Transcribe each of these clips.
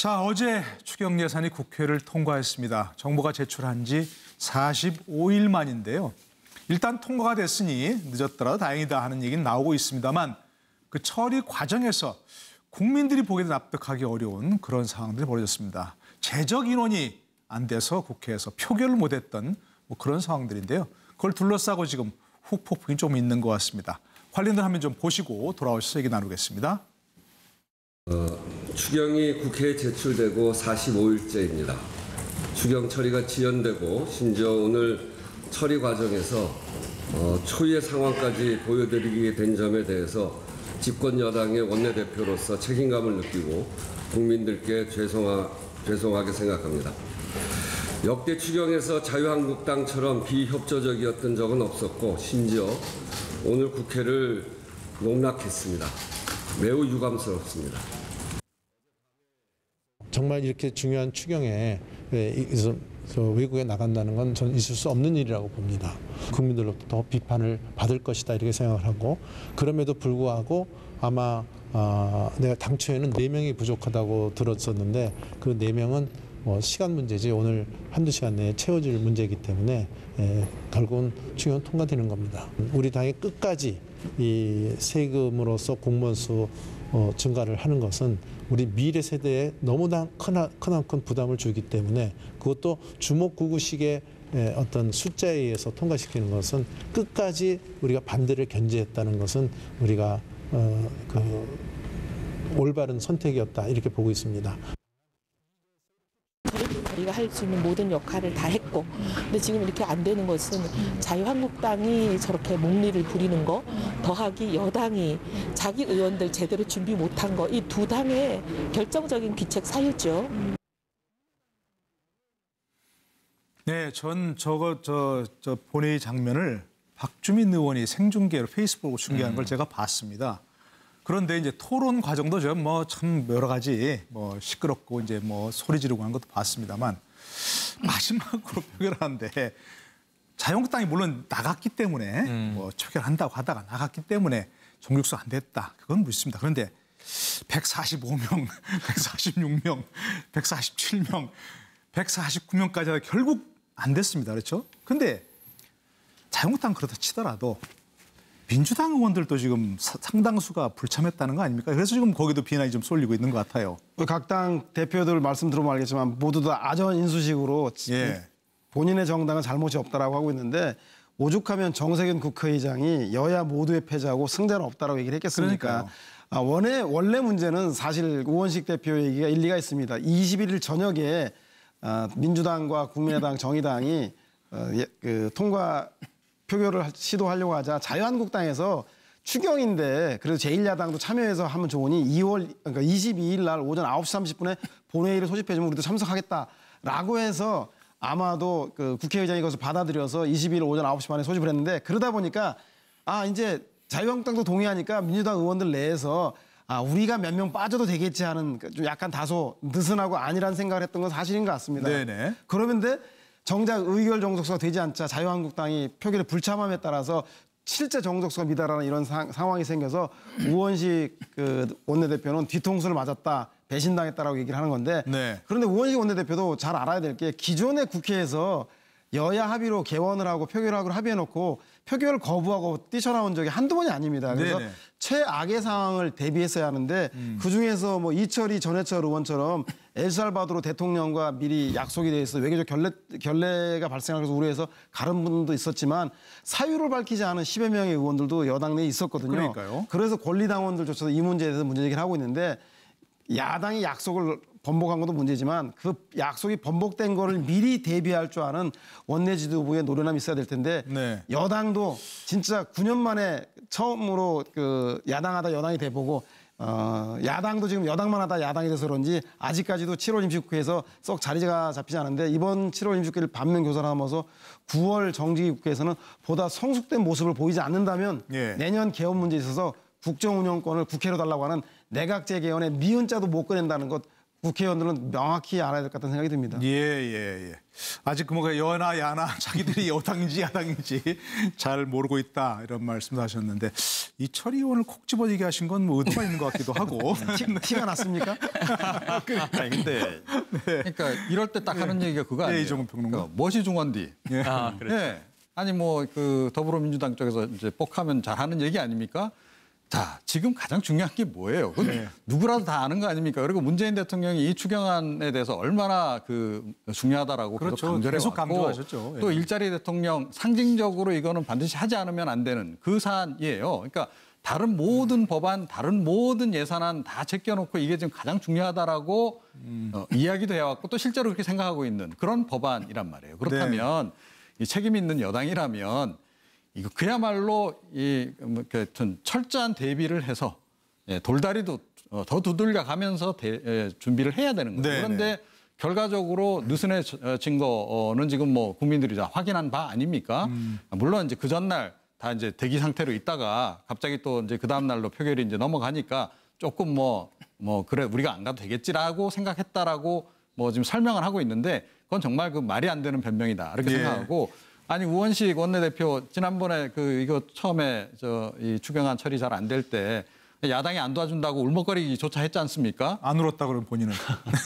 자, 어제 추경 예산이 국회를 통과했습니다. 정부가 제출한 지 45일 만인데요. 일단 통과가 됐으니 늦었더라도 다행이다 하는 얘기는 나오고 있습니다만 그 처리 과정에서 국민들이 보기에도 납득하기 어려운 그런 상황들이 벌어졌습니다. 재적 인원이 안 돼서 국회에서 표결을 못했던 그런 상황들인데요. 그걸 둘러싸고 지금 후폭풍이 좀 있는 것 같습니다. 관련된 화면 좀 보시고 돌아오셔서 얘기 나누겠습니다. 추경이 국회에 제출되고 45일째입니다. 추경 처리가 지연되고 심지어 오늘 처리 과정에서 초유의 상황까지 보여드리게 된 점에 대해서 집권 여당의 원내대표로서 책임감을 느끼고 국민들께 죄송하게 생각합니다. 역대 추경에서 자유한국당처럼 비협조적이었던 적은 없었고 심지어 오늘 국회를 농락했습니다. 매우 유감스럽습니다. 정말 이렇게 중요한 추경에 외국에 나간다는 건 저는 있을 수 없는 일이라고 봅니다. 국민들로부터 비판을 받을 것이다 이렇게 생각을 하고 그럼에도 불구하고 아마 내가 당초에는 4명이 부족하다고 들었었는데 그 4명은 시간 문제지 오늘 한두 시간 내에 채워질 문제이기 때문에 결국은 추경은 통과되는 겁니다. 우리 당이 끝까지 이 세금으로서 공무원 수 증가를 하는 것은 우리 미래 세대에 너무나 큰 부담을 주기 때문에 그것도 주먹구구식의 어떤 숫자에 의해서 통과시키는 것은 끝까지 우리가 반대를 견제했다는 것은 우리가 올바른 선택이었다 이렇게 보고 있습니다. 우리가 할 수 있는 모든 역할을 다 했고 근데 지금 이렇게 안 되는 것은 자유한국당이 저렇게 목리를 부리는 거 더하기 여당이 자기 의원들 제대로 준비 못한 거 이 두 당의 결정적인 귀책 사유죠. 네, 전 저 본회의 장면을 박주민 의원이 생중계로 페이스북으로 중계한 걸 제가 봤습니다. 그런데 이제 토론 과정도 좀 참 여러 가지 시끄럽고 이제 소리 지르고 하는 것도 봤습니다만 마지막으로 표결하는데 자유한국당이 물론 나갔기 때문에 표결한다고 하다가 나갔기 때문에 정족수가 안 됐다. 그건 묻습니다. 그런데 145명, 146명, 147명, 149명까지 하다 결국 안 됐습니다. 그렇죠? 근데 자유한국당 그렇다 치더라도 민주당 의원들도 지금 상당수가 불참했다는 거 아닙니까? 그래서 지금 거기도 비난이 좀 쏠리고 있는 것 같아요. 각 당 대표들 말씀 들어보면 알겠지만 모두 다 아전 인수식으로 본인의 정당은 잘못이 없다라고 하고 있는데 오죽하면 정세균 국회의장이 여야 모두의 패자고 승자는 없다라고 얘기를 했겠습니까? 원래 문제는 사실 우원식 대표 얘기가 일리가 있습니다. 21일 저녁에 민주당과 국민의당, 정의당이 통과 표결을 시도하려고 하자 자유한국당에서 추경인데 그래도 제1야당도 참여해서 하면 좋으니 그러니까 22일 날 오전 9시 30분에 본회의를 소집해주면 우리도 참석하겠다라고 해서 아마도 국회의장이 그것을 받아들여서 22일 오전 9시 반에 소집을 했는데 그러다 보니까 이제 자유한국당도 동의하니까 민주당 의원들 내에서 우리가 몇 명 빠져도 되겠지 하는 좀 약간 다소 느슨하고 아니란 생각을 했던 건 사실인 것 같습니다. 네네. 그런데 정작 의결 정족수가 되지 않자 자유한국당이 표결에 불참함에 따라서 실제 정족수가 미달하는 이런 상황이 생겨서 우원식 원내대표는 뒤통수를 맞았다, 배신당했다라고 얘기를 하는 건데 그런데 우원식 원내대표도 잘 알아야 될 게 기존의 국회에서 여야 합의로 개원을 하고 표결하고 합의해놓고 표결을 거부하고 뛰쳐나온 적이 한두 번이 아닙니다. 그래서 최악의 상황을 대비했어야 하는데 그중에서 이철희 전해철 의원처럼 엘살바도르 대통령과 미리 약속이 돼 있어 외교적 결례가 발생하면서 우려해서 가른 분도 있었지만 사유를 밝히지 않은 10여 명의 의원들도 여당 내에 있었거든요. 그러니까요. 그래서 권리당원들조차도 이 문제에 대해서 문제제기를 하고 있는데 야당이 약속을 번복한 것도 문제지만 그 약속이 번복된 거를 미리 대비할 줄 아는 원내 지도부의 노련함이 있어야 될 텐데 여당도 진짜 9년 만에 처음으로 야당하다 여당이 돼보고 야당도 지금 여당만 하다 야당이 돼서 그런지 아직까지도 7월 임시국회에서 썩 자리가 잡히지 않은데 이번 7월 임시국회를 반면 교사하면서 9월 정기국회에서는 보다 성숙된 모습을 보이지 않는다면 내년 개헌 문제에 있어서 국정운영권을 국회로 달라고 하는 내각제 개헌에 니은자도 못 꺼낸다는 것 국회의원들은 명확히 알아야 될 것 같다는 생각이 듭니다. 예. 아직 뭐 여나 야나 자기들이 여당인지 야당인지 잘 모르고 있다 이런 말씀도 하셨는데 이철 의원을 콕 집어 얘기하신 건 뭐 의도가 있는 것 같기도 하고. 티가 났습니까? 아니, 근데 그러니까 이럴 때 딱 하는 얘기가 그거 아니에요. 이종훈 평론가. 그러니까 무엇이 중원디? 예. 그렇죠. 아니 뭐 그 더불어민주당 쪽에서 이제 뻑하면 잘하는 얘기 아닙니까? 자, 지금 가장 중요한 게 뭐예요? 그건 누구라도 다 아는 거 아닙니까? 그리고 문재인 대통령이 이 추경안에 대해서 얼마나 그 중요하다라고 그렇죠. 계속 강조하셨죠. 또 일자리 대통령 상징적으로 이거는 반드시 하지 않으면 안 되는 그 사안이에요. 그러니까 다른 모든 법안, 다른 모든 예산안 다 제껴놓고 이게 지금 가장 중요하다라고 이야기도 해왔고 또 실제로 그렇게 생각하고 있는 그런 법안이란 말이에요. 그렇다면 이 책임 있는 여당이라면 이거 그야말로 철저한 대비를 해서 돌다리도 더 두들겨 가면서 준비를 해야 되는 거예요. 네네. 그런데 결과적으로 느슨해진 거는 지금 뭐 국민들이 다 확인한 바 아닙니까? 물론 이제 그 전날 다 이제 대기 상태로 있다가 갑자기 또 이제 그 다음 날로 표결이 이제 넘어가니까 조금 뭐 그래 우리가 안 가도 되겠지라고 생각했다라고 뭐 지금 설명을 하고 있는데 그건 정말 그 말이 안 되는 변명이다 이렇게 생각하고. 아니 우원식 원내대표 지난번에 그 이거 처음에 이 추경안 처리 잘 안 될 때 야당이 안 도와준다고 울먹거리기조차 했지 않습니까? 안 울었다 그러면 본인은.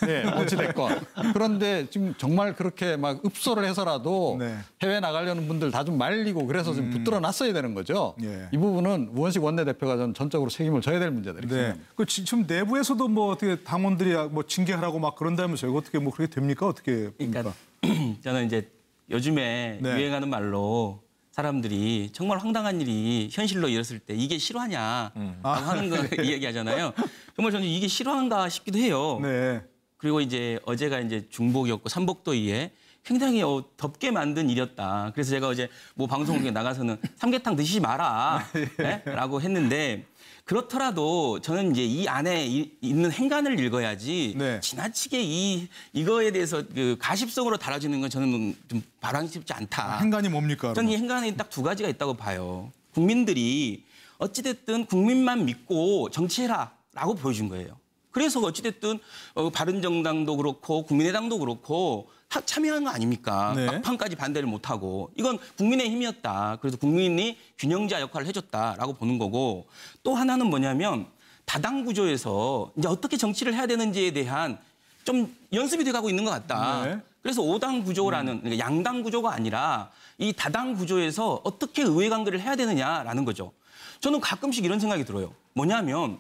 네, 어찌됐건. 그런데 지금 정말 그렇게 막 읍소를 해서라도 네. 해외 나가려는 분들 다 좀 말리고 그래서 좀 붙들어 놨어야 되는 거죠. 예. 이 부분은 우원식 원내대표가 전 전적으로 책임을 져야 될 문제다 이렇게 네. 생각합니다. 그 지금 내부에서도 뭐 어떻게 당원들이 뭐 징계하라고 막 그런다면서요. 어떻게 뭐 그렇게 됩니까? 어떻게 봅니까? 그러니까 저는 이제 요즘에 네. 유행하는 말로 사람들이 정말 황당한 일이 현실로 일었을 때 이게 실화냐 라고 하는 거 이야기하잖아요. 정말 저는 이게 실화인가 싶기도 해요. 네. 그리고 이제 어제가 이제 중복이었고 삼복도위에 굉장히 덥게 만든 일이었다. 그래서 제가 어제 뭐 방송국에 나가서는 삼계탕 드시지 마라 네? 라고 했는데 그렇더라도 저는 이제 이 안에 있는 행간을 읽어야지 네. 지나치게 이거에 대해서 그 가십성으로 달아주는 건 저는 좀 바람직지 않다. 행간이 뭡니까? 저는 이 행간에 딱 두 가지가 있다고 봐요. 국민들이 어찌됐든 국민만 믿고 정치해라라고 보여준 거예요. 그래서 어찌됐든 바른정당도 그렇고 국민의당도 그렇고 다 참여한 거 아닙니까? 네. 막판까지 반대를 못하고. 이건 국민의 힘이었다. 그래서 국민이 균형자 역할을 해줬다라고 보는 거고 또 하나는 뭐냐면 다당 구조에서 이제 어떻게 정치를 해야 되는지에 대한 좀 연습이 돼가고 있는 것 같다. 네. 그래서 5당 구조라는 그러니까 양당 구조가 아니라 이 다당 구조에서 어떻게 의회관계를 해야 되느냐라는 거죠. 저는 가끔씩 이런 생각이 들어요. 뭐냐면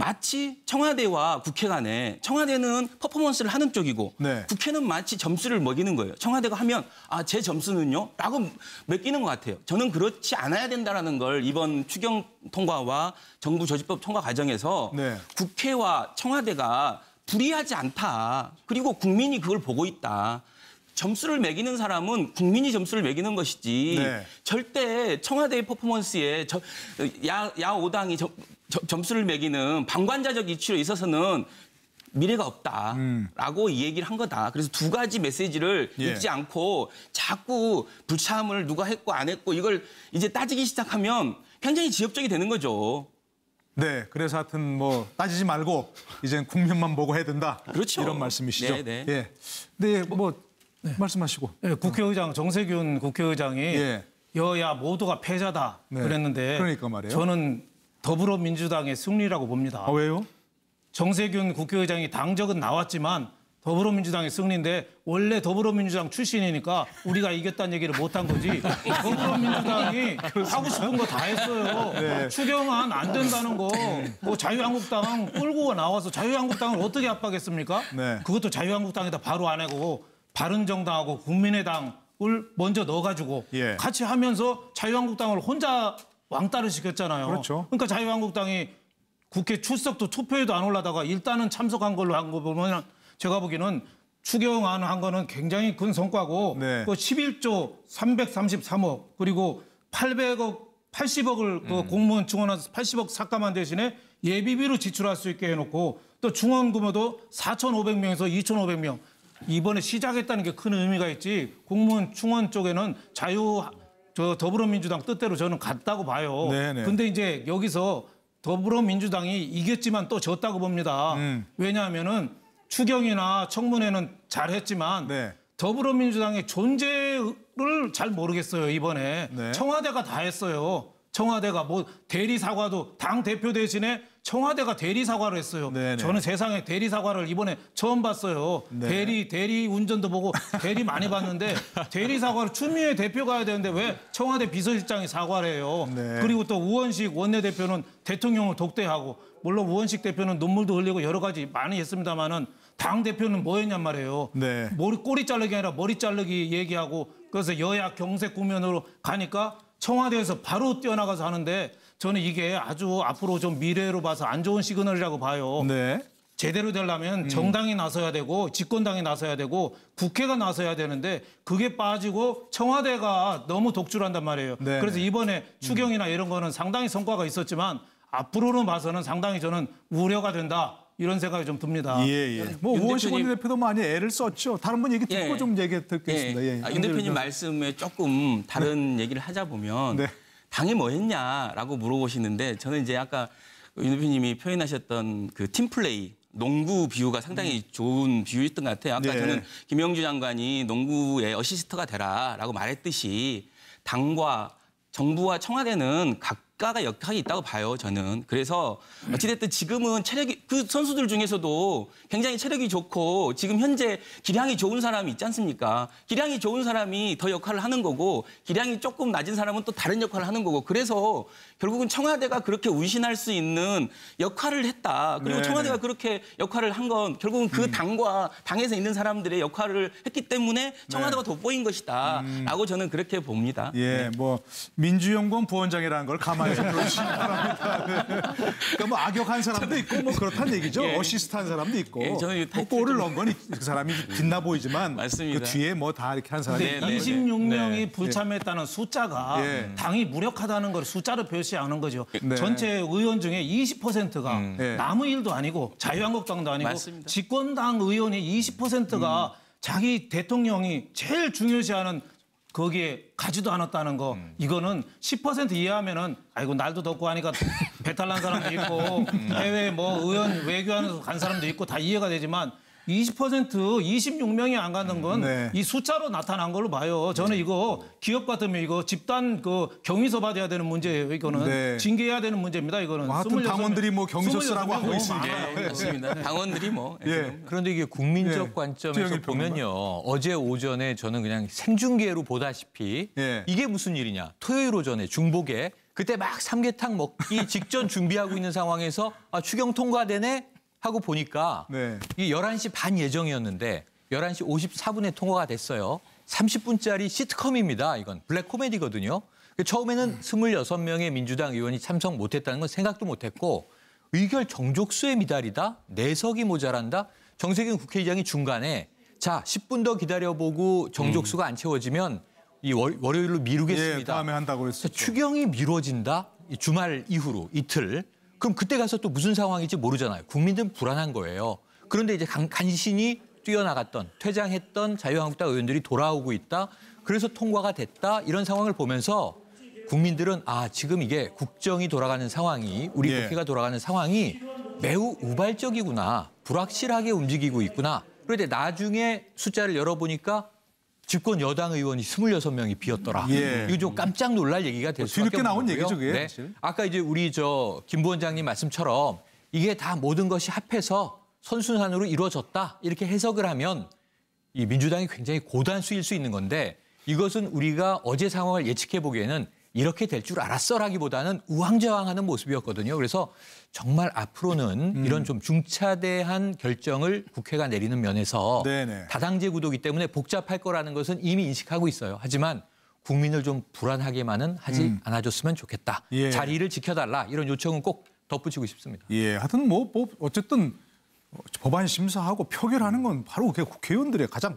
마치 청와대와 국회 간에 청와대는 퍼포먼스를 하는 쪽이고 네. 국회는 마치 점수를 먹이는 거예요. 청와대가 하면 제 점수는요? 라고 맡기는 것 같아요. 저는 그렇지 않아야 된다는 걸 이번 추경 통과와 정부 조직법 통과 과정에서 네. 국회와 청와대가 불이하지 않다. 그리고 국민이 그걸 보고 있다. 점수를 매기는 사람은 국민이 점수를 매기는 것이지 네. 절대 청와대의 퍼포먼스에 야 5당이 점수를 매기는 방관자적 이슈에 있어서는 미래가 없다라고 이 얘기를 한 거다. 그래서 두 가지 메시지를 읽지 않고 자꾸 불참을 누가 했고 안 했고 이걸 이제 따지기 시작하면 굉장히 지엽적이 되는 거죠. 네, 그래서 하여튼 뭐 따지지 말고 이젠 국민만 보고 해야 된다. 그렇죠. 이런 말씀이시죠. 네, 네. 예. 네, 말씀하시고. 네, 국회의장 정세균 국회의장이 예. 여야 모두가 패자다 네. 그랬는데 그러니까 말이에요. 저는 더불어민주당의 승리라고 봅니다. 아, 왜요? 정세균 국회의장이 당적은 나왔지만 더불어민주당의 승리인데 원래 더불어민주당 출신이니까 우리가 이겼다는 얘기를 못한 거지. 더불어민주당이 하고 싶은 거 다 했어요. 네. 추경안 안 된다는 거 뭐 자유한국당 끌고 나와서 자유한국당을 어떻게 압박했습니까? 네. 그것도 자유한국당에다 바로 안 하고 바른정당하고 국민의당을 먼저 넣어가지고 예. 같이 하면서 자유한국당을 혼자 왕따를 시켰잖아요. 그렇죠. 그러니까 자유한국당이 국회 출석도 투표에도 안 올라다가 일단은 참석한 걸로 한 거 보면 제가 보기에는 추경안 한 거는 굉장히 큰 성과고 네. 그 11조 333억 그리고 80억을 그 공무원 증원해서 80억 삭감한 대신에 예비비로 지출할 수 있게 해놓고 또 중원 규모도 4,500명에서 2,500명 이번에 시작했다는 게 큰 의미가 있지 공무원 충원 쪽에는 더불어민주당 뜻대로 저는 갔다고 봐요. 네네. 근데 이제 여기서 더불어민주당이 이겼지만 또 졌다고 봅니다. 왜냐하면은 추경이나 청문회는 잘했지만 네. 더불어민주당의 존재를 잘 모르겠어요. 이번에 네. 청와대가 다 했어요. 청와대가 뭐 대리 사과도 당 대표 대신에 청와대가 대리 사과를 했어요. 네네. 저는 세상에 대리 사과를 이번에 처음 봤어요. 네. 대리 운전도 보고 대리 많이 봤는데 대리 사과를 추미애 대표가 해야 되는데 왜 청와대 비서실장이 사과를 해요. 네. 그리고 또 우원식 원내대표는 대통령을 독대하고 물론 우원식 대표는 눈물도 흘리고 여러 가지 많이 했습니다마는 당 대표는 뭐 했냔 말이에요. 네. 꼬리 자르기 아니라 머리 자르기 얘기하고 그래서 여야 경색 국면으로 가니까 청와대에서 바로 뛰어나가서 하는데 저는 이게 아주 앞으로 좀 미래로 봐서 안 좋은 시그널이라고 봐요. 네. 제대로 되려면 정당이 나서야 되고 집권당이 나서야 되고 국회가 나서야 되는데 그게 빠지고 청와대가 너무 독주한단 말이에요. 네. 그래서 이번에 추경이나 이런 거는 상당히 성과가 있었지만 앞으로는 봐서는 상당히 저는 우려가 된다. 이런 생각이 좀 듭니다. 예, 예. 뭐 윤 우원식 대표님- 원내대표도 많이 애를 썼죠. 다른 분 얘기 듣고 예. 좀 얘기 듣겠습니다. 예. 윤 대표님 말씀에 조금 다른 얘기를 하자 보면 네. 당이 뭐 했냐라고 물어보시는데 저는 이제 아까 윤 대표님이 표현하셨던 그 팀플레이 농구 비유가 상당히 좋은 비유였던 것 같아요. 아까 네. 저는 김영주 장관이 농구의 어시스트가 되라라고 말했듯이 당과 정부와 청와대는 각각의 역할이 있다고 봐요, 저는. 그래서 어찌됐든 지금은 체력이, 그 선수들 중에서도 굉장히 체력이 좋고 지금 현재 기량이 좋은 사람이 있지 않습니까? 기량이 좋은 사람이 더 역할을 하는 거고 기량이 조금 낮은 사람은 또 다른 역할을 하는 거고 그래서 결국은 청와대가 그렇게 운신할 수 있는 역할을 했다. 그리고 네네. 청와대가 그렇게 역할을 한 건 결국은 그 당과 당에서 있는 사람들의 역할을 했기 때문에 청와대가 돋보인 것이다. 라고 저는 그렇게 봅니다. 예, 뭐 민주연구원 부원장이라는 걸 감안해서 그러시기 바랍니다. 그러니까 뭐 악역한 사람도 있고 뭐 그렇다는 얘기죠. 예. 어시스트한 사람도 있고. 예, 저는 이 뭐 타이틀 골을 좀- 넣은 건 그 사람이 빛나 보이지만 맞습니다. 그 뒤에 뭐 다 이렇게 한 사람이 네, 있다. 네. 26명이 불참했다는 숫자가 예. 당이 무력하다는 걸 숫자로 표시하는 거죠. 네. 전체 의원 중에 20%가 네. 아무 일도 아니고 자유한국당도 아니고 맞습니다. 집권당 의원이 20%가 자기 대통령이 제일 중요시하는 거기에 가지도 않았다는 거 이거는 10% 이하면은 아이고 날도 덥고 하니까 배탈 난 사람도 있고 해외 뭐 의원 외교하는 간 사람도 있고 다 이해가 되지만 20% 26명이 안 가는 건 네. 이 숫자로 나타난 걸로 봐요. 저는 이거 기업 같으면 이거 집단 그 경위서 받아야 되는 문제예요. 이거는 네. 징계해야 되는 문제입니다. 이거는 뭐 하여튼 26 명, 당원들이 뭐 경위서 26 쓰라고 명 하고 너무 있습니다. 많아요. 네, 그렇습니다. 당원들이 뭐. 예. 그런데 이게 국민적 예. 관점에서 최영일 평론가. 보면요. 어제 오전에 저는 그냥 생중계로 보다시피 예. 이게 무슨 일이냐. 토요일 오전에 중복에 그때 막 삼계탕 먹기 직전 준비하고 있는 상황에서 아, 추경 통과되네 하고 보니까 네. 이게 11시 반 예정이었는데 11시 54분에 통과가 됐어요. 30분짜리 시트콤입니다. 이건 블랙 코미디거든요. 처음에는 26명의 민주당 의원이 참석 못했다는 건 생각도 못했고 의결 정족수에 미달이다. 내석이 모자란다. 정세균 국회의장이 중간에 자 10분 더 기다려보고 정족수가 안 채워지면 이 월요일로 미루겠습니다. 예, 다음에 한다고 그랬었죠. 추경이 미뤄진다. 이 주말 이후로 이틀. 그럼 그때 가서 또 무슨 상황일지 모르잖아요. 국민들은 불안한 거예요. 그런데 이제 간신히 뛰어나갔던 퇴장했던 자유한국당 의원들이 돌아오고 있다. 그래서 통과가 됐다. 이런 상황을 보면서 국민들은 아 지금 이게 국정이 돌아가는 상황이 우리 예. 국회가 돌아가는 상황이 매우 우발적이구나. 불확실하게 움직이고 있구나. 그런데 나중에 숫자를 열어보니까 집권 여당 의원이 26명이 비었더라. 예. 이거 좀 깜짝 놀랄 얘기가 될 뭐 수밖에 뒤늦게 없는 나온 거고요. 얘기죠, 그게 네. 사실. 아까 이제 우리 김 부원장님 말씀처럼 이게 다 모든 것이 합해서 선순환으로 이루어졌다 이렇게 해석을 하면 이 민주당이 굉장히 고단수일 수 있는 건데 이것은 우리가 어제 상황을 예측해 보기에는 이렇게 될 줄 알았어라기보다는 우왕좌왕하는 모습이었거든요. 그래서 정말 앞으로는 이런 좀 중차대한 결정을 국회가 내리는 면에서 네네. 다당제 구도이기 때문에 복잡할 거라는 것은 이미 인식하고 있어요. 하지만 국민을 좀 불안하게만은 하지 않아줬으면 좋겠다. 예. 자리를 지켜달라. 이런 요청은 꼭 덧붙이고 싶습니다. 예, 하여튼 뭐 어쨌든 법안 심사하고 표결하는 건 바로 국회의원들의 가장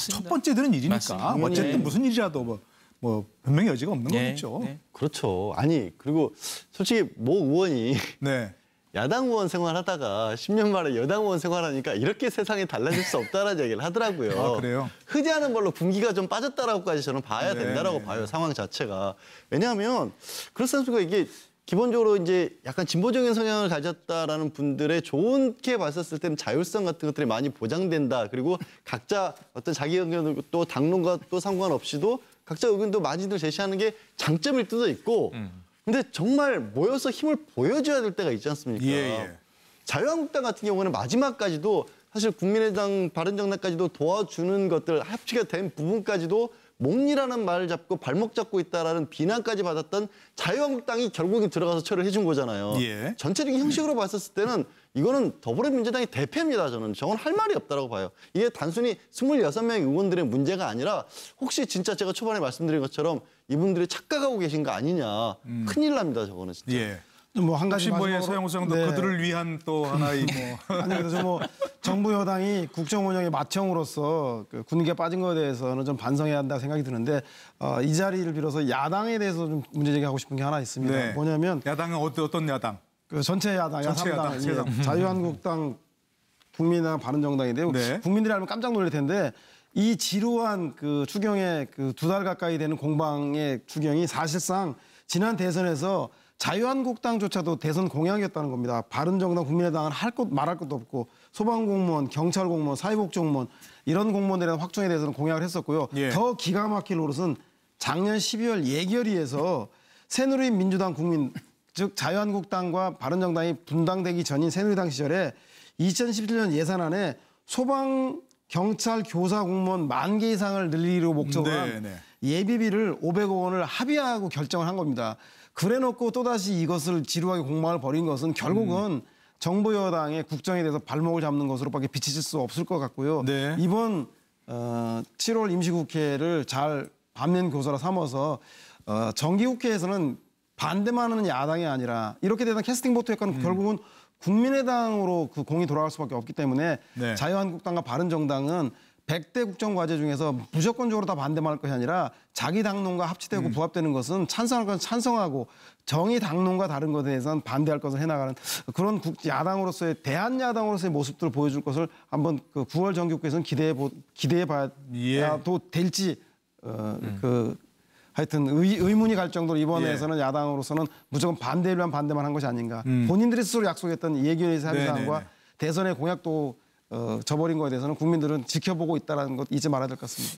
첫 번째 되는 일이니까 맞습니다. 어쨌든 무슨 일이라도 뭐 변명의 여지가 없는 거겠죠. 네. 그렇죠. 아니 그리고 솔직히 모 의원이 네. 야당 의원 생활하다가 10년 만에 여당 의원 생활하니까 이렇게 세상이 달라질 수 없다라는 얘기를 하더라고요. 아, 그래요? 흐지하는 걸로 분기가 좀 빠졌다라고까지 저는 봐야 네. 된다라고 봐요. 상황 자체가. 왜냐하면 그렇지 않습니까? 이게 기본적으로 이제 약간 진보적인 성향을 가졌다라는 분들의 좋게 봤었을 때는 자율성 같은 것들이 많이 보장된다. 그리고 각자 어떤 자기 의견 또 당론과 또 상관없이도 각자 의견도 많이들 제시하는 게 장점일 수도 있고 근데 정말 모여서 힘을 보여줘야 될 때가 있지 않습니까? 예. 자유한국당 같은 경우는 마지막까지도 사실 국민의당, 바른정당까지도 도와주는 것들 합치가 된 부분까지도 몽리라는 말을 잡고 발목 잡고 있다라는 비난까지 받았던 자유한국당이 결국엔 들어가서 처리를 해준 거잖아요. 예. 전체적인 형식으로 봤었을 때는 이거는 더불어민주당의 대패입니다. 저는 할 말이 없다라고 봐요. 이게 단순히 26명의 의원들의 문제가 아니라 혹시 진짜 제가 초반에 말씀드린 것처럼 이분들이 착각하고 계신 거 아니냐. 큰일 납니다. 저거는 진짜. 예. 뭐 한 가지 혹시 뭐의 마지막으로- 서영우 소장도 네. 그들을 위한 또 하나의 뭐 아니 그래서 뭐 정부 여당이 국정 운영의 맏형으로서 그 군기가 빠진 것에 대해서는 좀 반성해야 한다 생각이 드는데 이 자리를 빌어서 야당에 대해서 좀 문제 제기하고 싶은 게 하나 있습니다. 네. 뭐냐면 야당은 어떤 야당? 그 전체 야당, 전체 야당, 야3당, 세상. 자유한국당, 국민의당, 바른정당인데요. 네. 국민들이 알면 깜짝 놀랄 텐데 이 지루한 그 추경의 그 2달 가까이 되는 공방의 추경이 사실상 지난 대선에서 자유한국당조차도 대선 공약이었다는 겁니다. 바른정당, 국민의당은 할 것 말할 것도 없고 소방공무원, 경찰공무원, 사회복지공무원 이런 공무원들에 대한 확충에 대해서는 공약을 했었고요. 예. 더 기가 막힐 노릇은 작년 12월 예결위에서 새누리민 민주당 국민 즉 자유한국당과 바른정당이 분당되기 전인 새누리당 시절에 2017년 예산안에 소방, 경찰, 교사, 공무원 10,000개 이상을 늘리기로 목적으로 한 네. 예비비를 500억 원을 합의하고 결정을 한 겁니다. 그래놓고 또다시 이것을 지루하게 공방을 벌인 것은 결국은 정부 여당의 국정에 대해서 발목을 잡는 것으로밖에 비춰질 수 없을 것 같고요. 네. 이번 7월 임시국회를 잘 반면 교사로 삼아서 정기국회에서는 반대만 하는 야당이 아니라 이렇게 되면 캐스팅 보트 효과는 결국은 국민의당으로 그 공이 돌아갈 수밖에 없기 때문에 네. 자유한국당과 바른정당은 100대 국정과제 중에서 무조건적으로 다 반대만 할 것이 아니라 자기 당론과 합치되고 부합되는 것은 찬성할 것은 찬성하고 정의 당론과 다른 것에 대해서는 반대할 것을 해나가는 그런 야당으로서의 대한야당으로서의 모습들을 보여줄 것을 한번 그 9월 정기국회에서는 기대해봐야 예. 또 될지 그 하여튼 의문이 갈 정도로 이번에서는 야당으로서는 무조건 반대를 위한 반대만 한 것이 아닌가. 본인들이 스스로 약속했던 예결위에서 합의 사항과 네네네. 대선의 공약도 저버린 거에 대해서는 국민들은 지켜보고 있다는 것 잊지 말아야 될 것 같습니다.